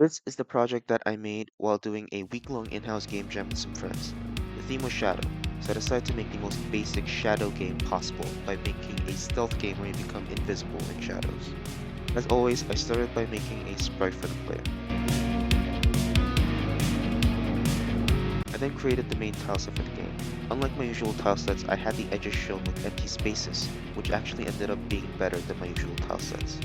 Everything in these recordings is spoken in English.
This is the project that I made while doing a week-long in-house game jam with some friends. The theme was Shadow, so I decided to make the most basic Shadow game possible by making a stealth game where you become invisible in shadows. As always, I started by making a sprite for the player. I then created the main tileset for the game. Unlike my usual tilesets, I had the edges shown with empty spaces, which actually ended up being better than my usual tilesets.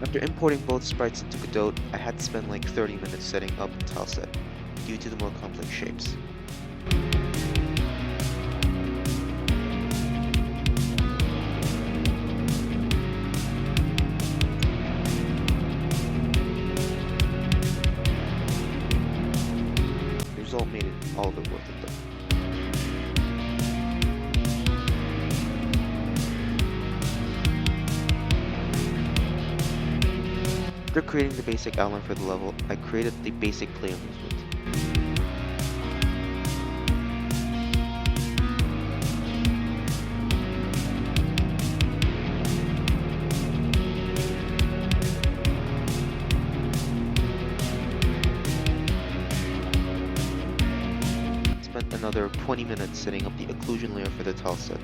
After importing both sprites into Godot, I had to spend like 30 minutes setting up the tileset, due to the more complex shapes. The result made it all of it worth it though. After creating the basic outline for the level, I created the basic play movement. Spent another 20 minutes setting up the occlusion layer for the tileset.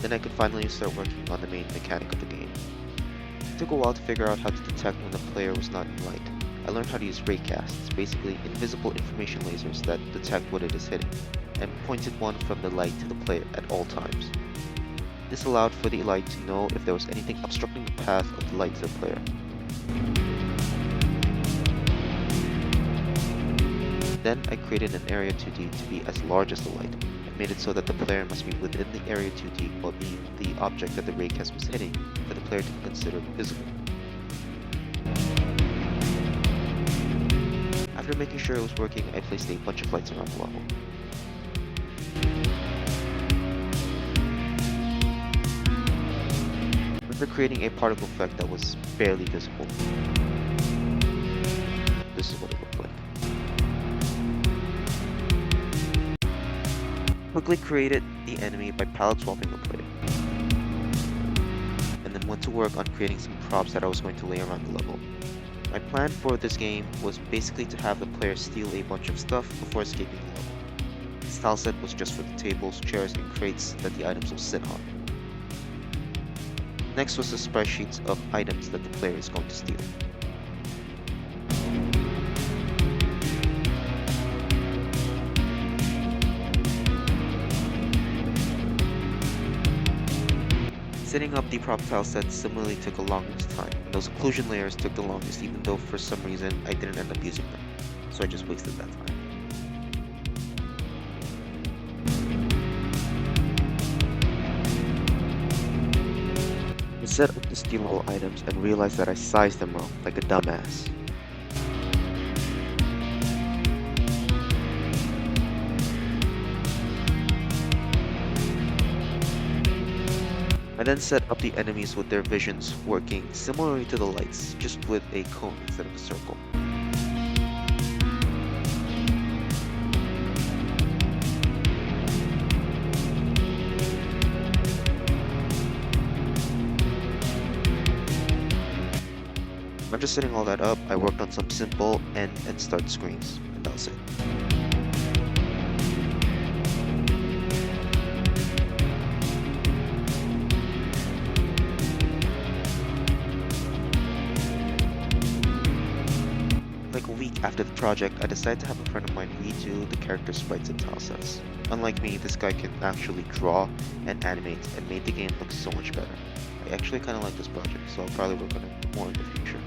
Then I could finally start working on the main mechanic of the game. It took a while to figure out how to detect when the player was not in light. I learned how to use raycasts, basically invisible information lasers that detect what it is hitting, and pointed one from the light to the player at all times. This allowed for the light to know if there was anything obstructing the path of the light to the player. Then I created an area 2D to be as large as the light, and made it so that the player must be within the area 2D while being the object that the raycast was hitting for the player to be considered visible. After making sure it was working, I placed a bunch of lights around the level. After creating a particle effect that was barely visible, this is what it looked like. Quickly created the enemy by palette swapping the player, and then went to work on creating some props that I was going to lay around the level. My plan for this game was basically to have the player steal a bunch of stuff before escaping the level. This tileset was just for the tables, chairs, and crates that the items will sit on. Next was the sprite sheets of items that the player is going to steal. Setting up the prop tile set similarly took the longest time, and those occlusion layers took the longest even though for some reason I didn't end up using them, so I just wasted that time. I set up the steal all items and realized that I sized them wrong, like a dumbass. I then set up the enemies with their visions working similarly to the lights, just with a cone instead of a circle. After setting all that up, I worked on some simple end and start screens, and that was it. Like a week after the project, I decided to have a friend of mine redo the character sprites and tilesets. Unlike me, this guy can actually draw and animate and made the game look so much better. I actually kind of like this project, so I'll probably work on it more in the future.